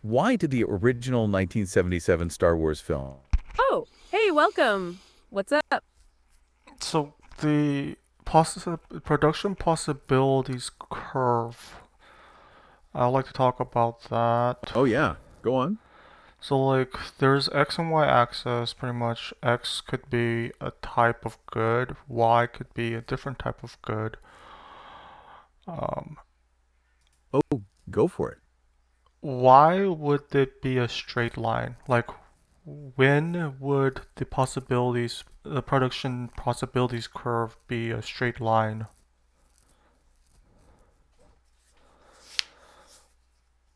Why did the original 1977 Star Wars film? Oh, hey, welcome. What's up? So the production possibilities curve. I'd like to talk about that. Oh yeah, go on. So like there's X and Y axis, pretty much X could be a type of good, Y could be a different type of good. Um, Oh, go for it. why would it be a straight line? Like when would the production possibilities curve be a straight line?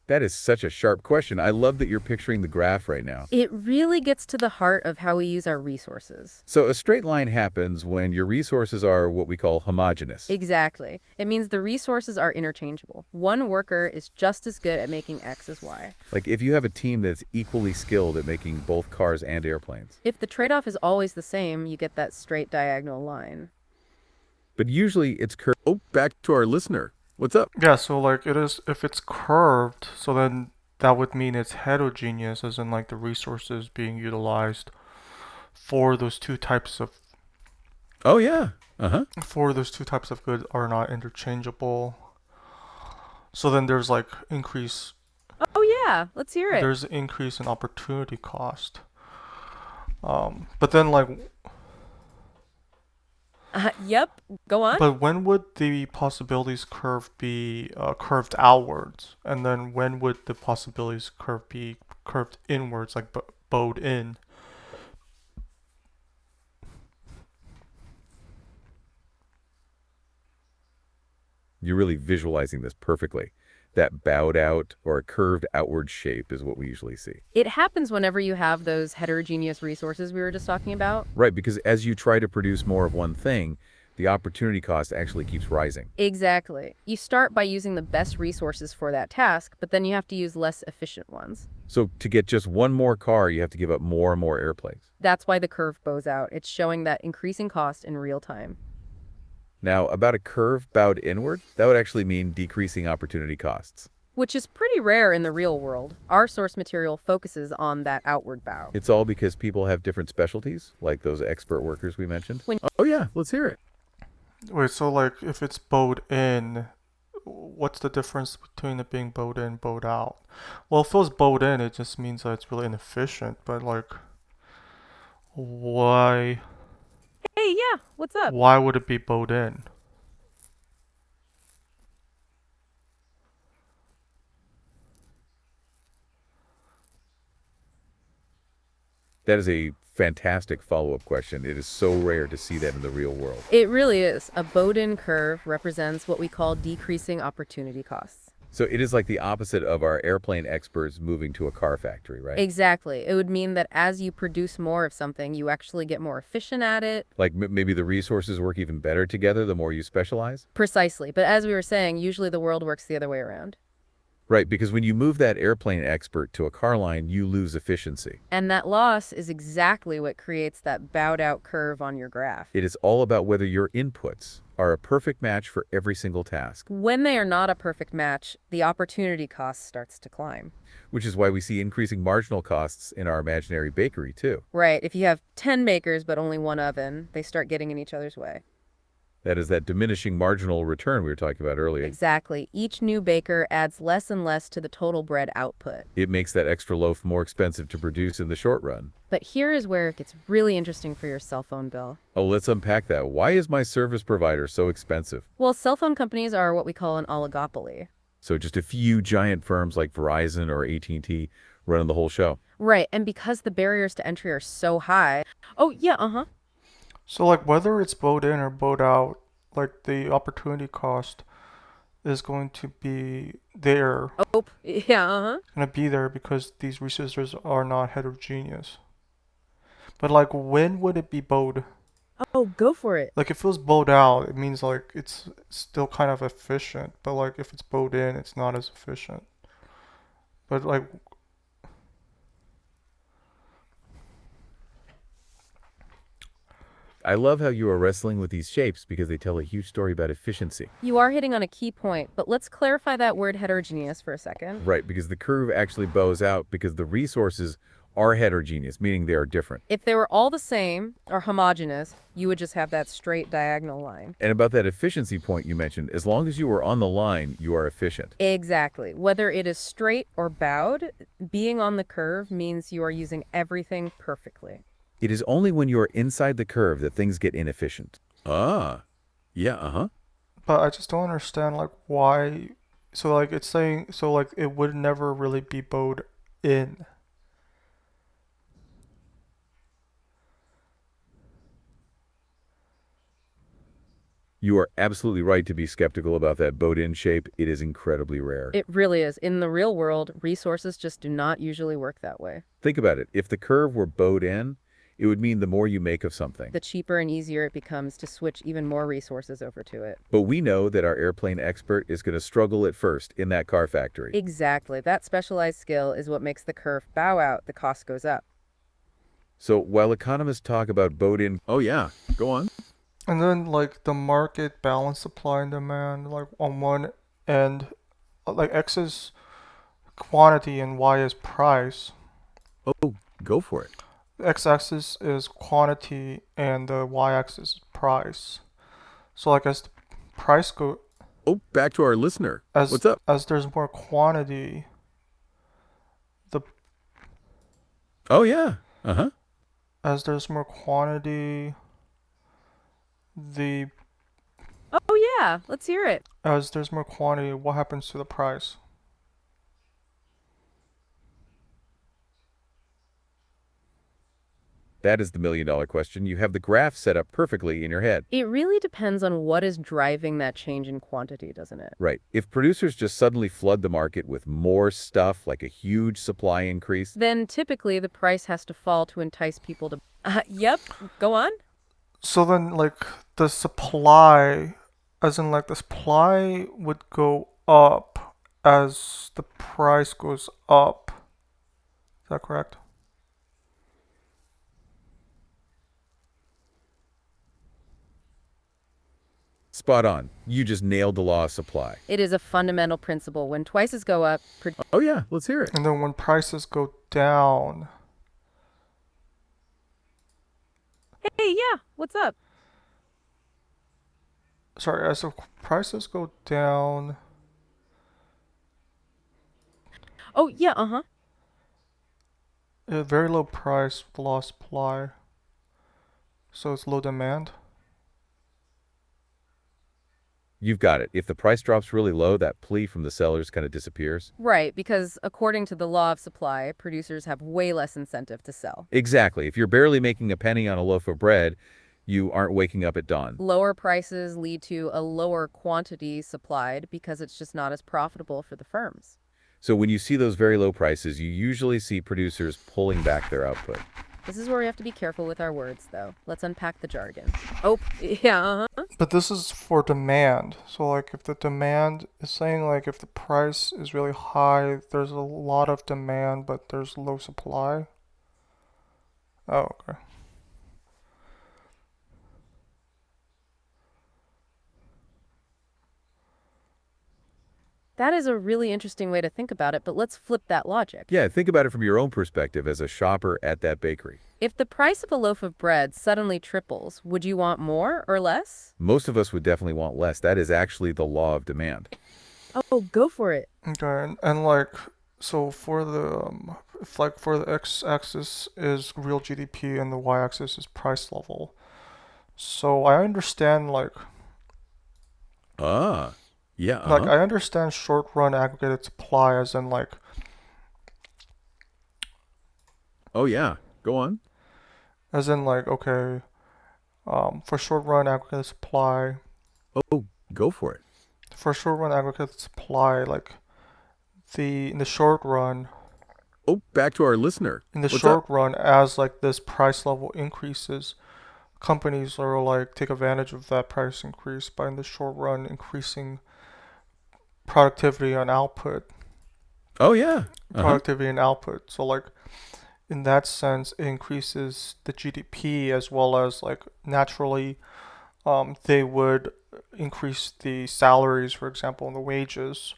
That is such a sharp question. I love that you're picturing the graph right now. It really gets to the heart of how we use our resources. So a straight line happens when your resources are what we call homogeneous. Exactly. It means the resources are interchangeable. One worker is just as good at making X as Y. Like if you have a team that's equally skilled at making both cars and airplanes. If the trade-off is always the same, you get that straight diagonal line. But usually it's curved. Oh, back to our listener. What's up? Yeah, so like it is if it's curved, so then that would mean it's heterogeneous, as in like the resources being utilized for those two types of Oh yeah. Uh-huh. goods are not interchangeable. So then Oh yeah, let's hear it. there's increase in opportunity cost. But then like Yep, go on. but when would the possibilities curve be curved outwards, and then when would the possibilities curve be curved inwards, like bowed in? You're really visualizing this perfectly. That bowed out or a curved outward shape is what we usually see. It happens whenever you have those heterogeneous resources we were just talking about. Right, because as you try to produce more of one thing, the opportunity cost actually keeps rising. Exactly. You start by using the best resources for that task, but then you have to use less efficient ones. So to get just one more car, you have to give up more and more airplanes. That's why the curve bows out. It's showing that increasing cost in real time, Now, about a curve bowed inward, that would actually mean decreasing opportunity costs. which is pretty rare in the real world. Our source material focuses on that outward bow. It's all because people have different specialties, like those expert workers we mentioned. When Oh yeah, let's hear it. Wait, so like if it's bowed in, what's the difference between it being bowed in, bowed out? Well, if it was bowed in, it just means that it's really inefficient. But like, why? Hey, yeah, what's up? Why would it be bowed in? That is a fantastic follow-up question. It is so rare to see that in the real world. It really is. A bowed-in curve represents what we call decreasing opportunity costs. So it is like the opposite of our airplane experts moving to a car factory, right? Exactly. It would mean that as you produce more of something, you actually get more efficient at it. Like maybe the resources work even better together the more you specialize? Precisely. But as we were saying, usually the world works the other way around. Right, because when you move that airplane expert to a car line, you lose efficiency. And that loss is exactly what creates that bowed out curve on your graph. It is all about whether your inputs are a perfect match for every single task, When they are not a perfect match, the opportunity cost starts to climb. which is why we see increasing marginal costs in our imaginary bakery, too. Right, if you have 10 makers but only one oven, they start getting in each other's way. That is that diminishing marginal return we were talking about earlier. Exactly. Each new baker adds less and less to the total bread output. It makes that extra loaf more expensive to produce in the short run. But here is where it gets really interesting for your cell phone bill. Oh, let's unpack that. Why is my service provider so expensive? Well, cell phone companies are what we call an oligopoly. So just a few giant firms like Verizon or AT&T running the whole show. Right, and because the barriers to entry are so high. Oh, yeah, uh-huh. So like whether it's bowed in or bowed out, like the opportunity cost is going to be there, Oh, yeah, uh-huh. going to be there because these resources are not heterogeneous. But like when would it be bowed? Oh, go for it. Like if it was bowed out, it means like it's still kind of efficient, but like if it's bowed in, it's not as efficient. But like I love how you are wrestling with these shapes because they tell a huge story about efficiency. You are hitting on a key point, but let's clarify that word heterogeneous for a second. Right, because the curve actually bows out because the resources are heterogeneous, meaning they are different. If they were all the same or homogeneous, you would just have that straight diagonal line. And about that efficiency point you mentioned, as long as you are on the line, you are efficient. Exactly. Whether it is straight or bowed, being on the curve means you are using everything perfectly. It is only when you are inside the curve that things get inefficient. Ah, yeah, uh-huh. But I just don't understand like why. So like it's saying so like it would never really be bowed in. You are absolutely right to be skeptical about that bowed-in shape. It is incredibly rare. It really is. In the real world, resources just do not usually work that way. Think about it. If the curve were bowed in, it would mean the more you make of something. The cheaper and easier it becomes to switch even more resources over to it. But we know that our airplane expert is going to struggle at first in that car factory. Exactly. That specialized skill is what makes the curve bow out, the cost goes up. So while economists talk about bowed-in, oh yeah, go on. And then like the market balance supply and demand like on one end like X is quantity and Y is price. Oh, go for it. The X-axis is quantity and the Y-axis is price. So like as the price go Oh, back to our listener. as What's up? as there's more quantity, the Oh yeah, uh-huh. as there's more quantity, the Oh yeah, let's hear it. as there's more quantity, what happens to the price? That is the million-dollar question. You have the graph set up perfectly in your head. It really depends on what is driving that change in quantity, doesn't it? Right. If producers just suddenly flood the market with more stuff, like a huge supply increase, Then typically the price has to fall to entice people to. Yep, go on. So then like the supply, as in like the supply would go up as the price goes up. Is that correct? spot on. You just nailed the law of supply. It is a fundamental principle. When prices go up, Oh yeah, let's hear it. And then when prices go down, hey, yeah, what's up? sorry, as the prices go down, Oh, yeah, uh-huh. a very low price with low supply. So it's low demand. You've got it. If the price drops really low, that plea from the sellers kind of disappears. Right, because according to the law of supply, producers have way less incentive to sell. Exactly. If you're barely making a penny on a loaf of bread, you aren't waking up at dawn. Lower prices lead to a lower quantity supplied because it's just not as profitable for the firms. So when you see those very low prices, you usually see producers pulling back their output. This is where we have to be careful with our words, though. Let's unpack the jargon. Oh, yeah, uh-huh. But this is for demand. So like if the demand is saying like if the price is really high, there's a lot of demand but there's low supply. Oh, okay. That is a really interesting way to think about it, but let's flip that logic. Yeah, think about it from your own perspective as a shopper at that bakery. If the price of a loaf of bread suddenly triples, would you want more or less? Most of us would definitely want less. That is actually the law of demand. Oh, go for it. Okay, and like so for the if like for the x-axis is real GDP and the y-axis is price level. So I understand like Ah, yeah, like I understand short run aggregated supply as in like Oh yeah, go on. okay for short run aggregated supply Oh, go for it. for short run aggregated supply like in the short run Oh, back to our listener. in the What's short up? run as like this price level increases, companies are like take advantage of that price increase by in the short run increasing productivity and output. Oh yeah. Productivity and output. So like in that sense, it increases the GDP as well as like naturally, they would increase the salaries, for example, and the wages.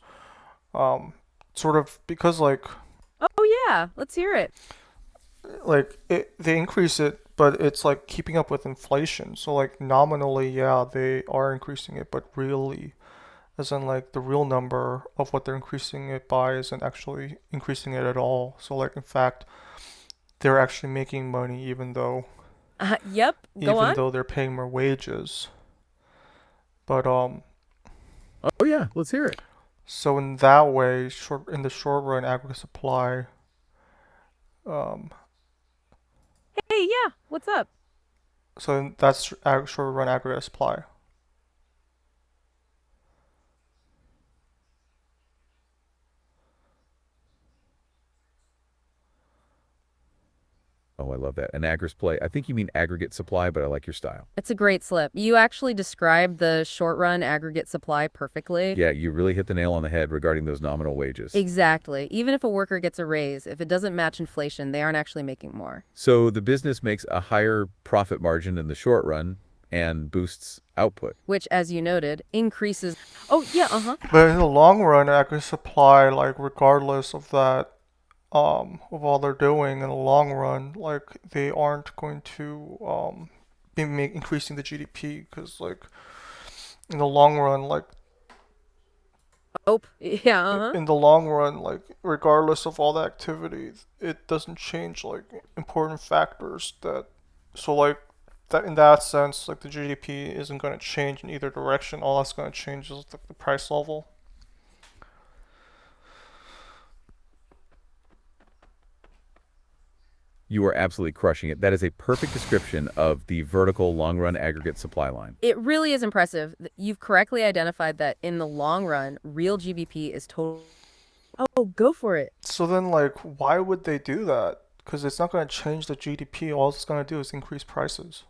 Um, sort of because Oh yeah, let's hear it. they increase it, but it's like keeping up with inflation. So like nominally, yeah, they are increasing it, but really, as in like the real number of what they're increasing it by isn't actually increasing it at all. So like in fact, they're actually making money Yep, go even on. though they're paying more wages. But Oh yeah, let's hear it. so in that way, in the short run, aggregate supply, um, Hey, yeah, what's up? that's short run aggregate supply. Oh, I love that. An play. I think you mean aggregate supply, but I like your style. It's a great slip. You actually described the short run aggregate supply perfectly. Yeah, you really hit the nail on the head regarding those nominal wages. Exactly. Even if a worker gets a raise, if it doesn't match inflation, they aren't actually making more. So the business makes a higher profit margin in the short run and boosts output. Which, as you noted, increases. Oh, yeah, uh-huh. But in the long run, aggregate supply, like regardless of that, of all they're doing in the long run, like they aren't going to be increasing the GDP because like in the long run, Oh, yeah, uh-huh. in the long run, like regardless of all the activities, it doesn't change like important factors that so like that in that sense, like the GDP isn't going to change in either direction. All that's going to change is like the price level. You are absolutely crushing it. That is a perfect description of the vertical long run aggregate supply line. It really is impressive. You've correctly identified that in the long run, real GDP is total. Oh, go for it. So then, like, why would they do that? Because it's not going to change the GDP. All it's going to do is increase prices.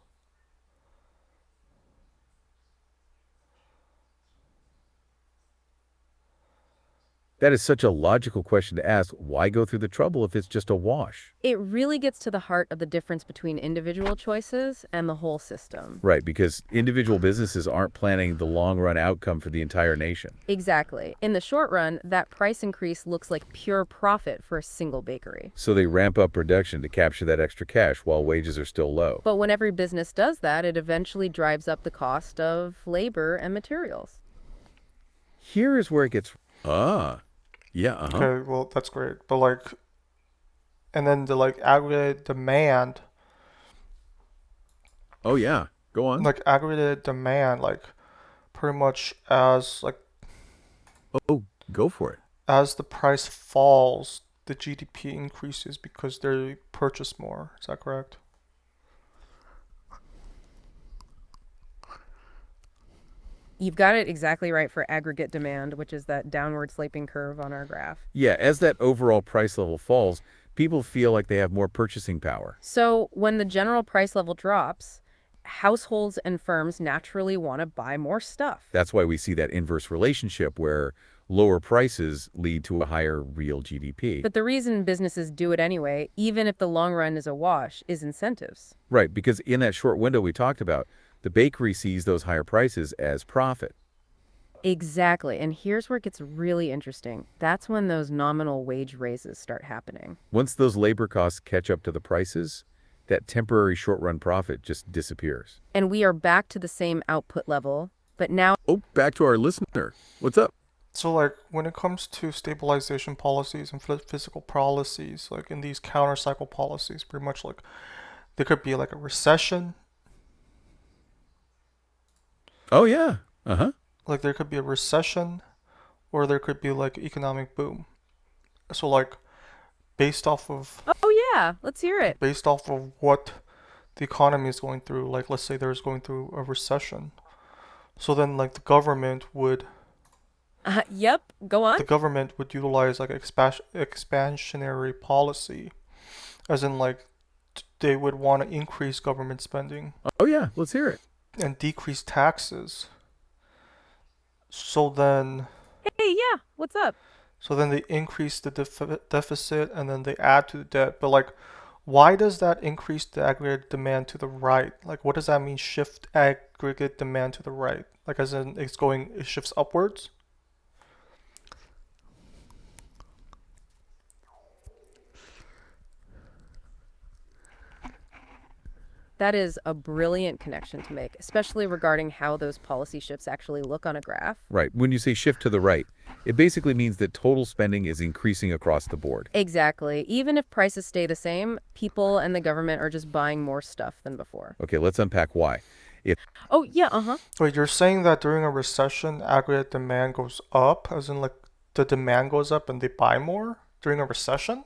That is such a logical question to ask. Why go through the trouble if it's just a wash? It really gets to the heart of the difference between individual choices and the whole system. Right, because individual businesses aren't planning the long run outcome for the entire nation. Exactly. In the short run, that price increase looks like pure profit for a single bakery. So they ramp up production to capture that extra cash while wages are still low. But when every business does that, it eventually drives up the cost of labor and materials. Here is where it gets. Yeah, uh-huh. Okay, well, that's great. But, like, and then the, like, aggregate demand, Oh, yeah. Go on. like, pretty much as, like, Oh, go for it. as the price falls, the GDP increases because they purchase more. Is that correct? You've got it exactly right for aggregate demand, which is that downward sloping curve on our graph. Yeah, as that overall price level falls, people feel like they have more purchasing power. So when the general price level drops, households and firms naturally want to buy more stuff. That's why we see that inverse relationship where lower prices lead to a higher real GDP. But the reason businesses do it anyway, even if the long run is a wash, is incentives. Right, because in that short window we talked about, the bakery sees those higher prices as profit. Exactly. And here's where it gets really interesting. That's when those nominal wage raises start happening. Once those labor costs catch up to the prices, that temporary short-run profit just disappears. And we are back to the same output level, but now Oh, back to our listener. What's up? So, like, when it comes to stabilization policies and fiscal policies, like in these counter-cycle policies, pretty much like there could be like a recession, Oh, yeah. Uh-huh. like there could be a recession, or there could be like economic boom. So, like, based off of oh yeah, let's hear it. what the economy is going through, like let's say there's going through a recession, so then like Yep, go on. the government would utilize like expansionary policy, as in like they would want to increase government spending Oh, yeah. Let's hear it. and decrease taxes. So then, Hey, yeah, what's up? so then they increase the deficit and then they add to the debt. But like, why does that increase the aggregate demand to the right? Like, what does that mean, shift aggregate demand to the right? Like, as in it shifts upwards? That is a brilliant connection to make, especially regarding how those policy shifts actually look on a graph. Right. When you say shift to the right, it basically means that total spending is increasing across the board. Exactly. Even if prices stay the same, people and the government are just buying more stuff than before. Okay, let's unpack why. If Oh, yeah, uh-huh. Wait, you're saying that during a recession, aggregate demand goes up, as in like the demand goes up and they buy more during a recession?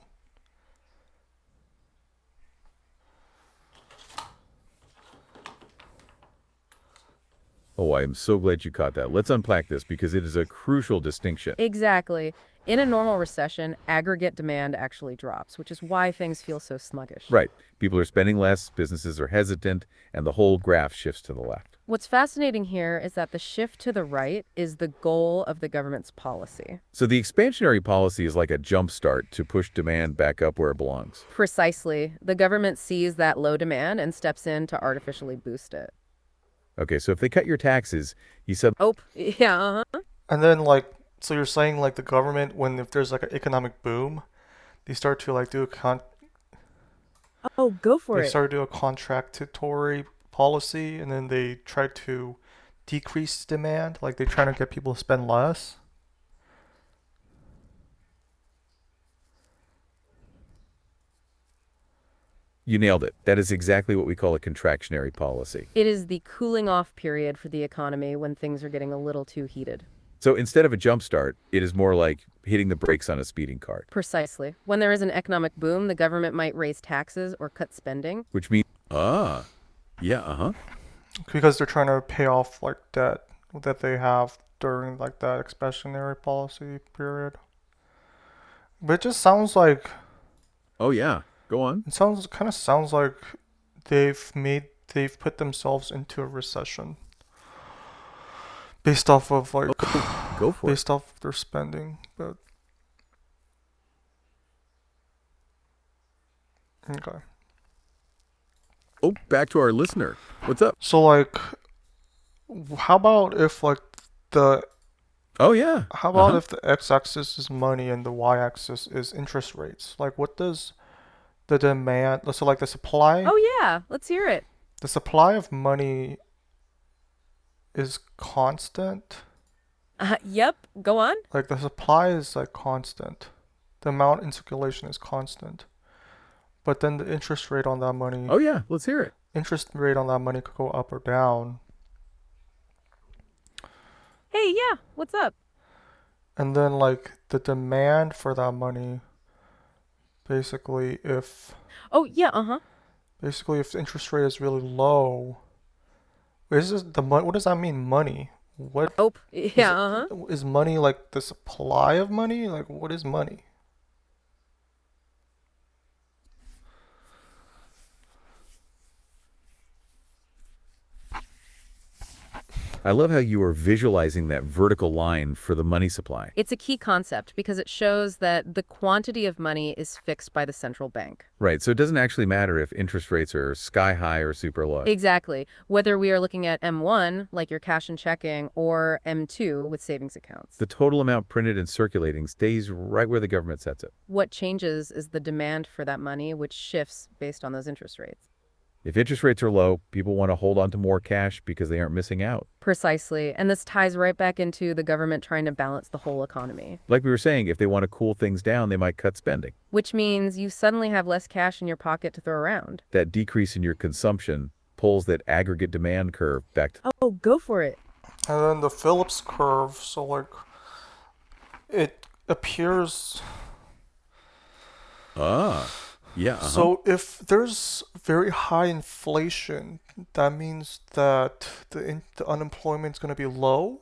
Oh, I am so glad you caught that. Let's unpack this because it is a crucial distinction. Exactly. In a normal recession, aggregate demand actually drops, which is why things feel so sluggish. Right. People are spending less, businesses are hesitant, and the whole graph shifts to the left. What's fascinating here is that the shift to the right is the goal of the government's policy. So the expansionary policy is like a jump start to push demand back up where it belongs. Precisely. The government sees that low demand and steps in to artificially boost it. Okay, so if they cut your taxes, you said, Oh, yeah, uh-huh. And then like, so you're saying like the government, if there's like an economic boom, they start to like Oh, go for they it. start to do a contractatory policy, and then they try to decrease demand, like they're trying to get people to spend less. you nailed it. That is exactly what we call a contractionary policy. It is the cooling off period for the economy when things are getting a little too heated. So instead of a jump start, it is more like hitting the brakes on a speeding car, Precisely. When there is an economic boom, the government might raise taxes or cut spending. which means, yeah, uh-huh. Because they're trying to pay off like debt that they have during like that expansionary policy period. But it just sounds like Oh, yeah. Go on. kind of sounds like they've put themselves into a recession based off of like Go for it. based off of their spending. But okay. Oh, back to our listener. What's up? So like how about if like the Oh, yeah. how about Uh-huh. if the x-axis is money and the y-axis is interest rates? Like what does the demand, so like Oh, yeah. Let's hear it. the supply of money is constant? Yep. Go on. Like the supply is like constant. The amount in circulation is constant. But then the interest rate on that money, Oh, yeah. Let's hear it. interest rate on that money could go up or down. Hey, yeah. What's up? And then like the demand for that money, basically if Oh, yeah. Uh-huh. the interest rate is really low, what does that mean, money? What Oh, is yeah. Uh-huh. is money like the supply of money? Like what is money? I love how you are visualizing that vertical line for the money supply. It's a key concept because it shows that the quantity of money is fixed by the central bank. Right. So it doesn't actually matter if interest rates are sky high or super low. Exactly. Whether we are looking at M1, like your cash and checking, or M2 with savings accounts. The total amount printed and circulating stays right where the government sets it. What changes is the demand for that money, which shifts based on those interest rates. If interest rates are low, people want to hold on to more cash because they aren't missing out. Precisely. And this ties right back into the government trying to balance the whole economy. Like we were saying, if they want to cool things down, they might cut spending. Which means you suddenly have less cash in your pocket to throw around. That decrease in your consumption pulls that aggregate demand curve back to Oh, go for it. And then the Phillips curve, so like it appears. Yeah. So if there's very high inflation, that means that the unemployment is going to be low.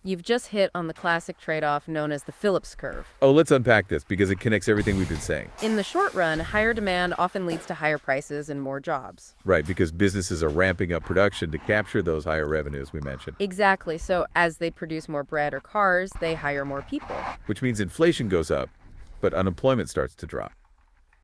You've just hit on the classic trade-off known as the Phillips curve. Oh, let's unpack this because it connects everything we've been saying. In the short run, higher demand often leads to higher prices and more jobs. Right, because businesses are ramping up production to capture those higher revenues we mentioned, Exactly. So as they produce more bread or cars, they hire more people. which means inflation goes up, but unemployment starts to drop.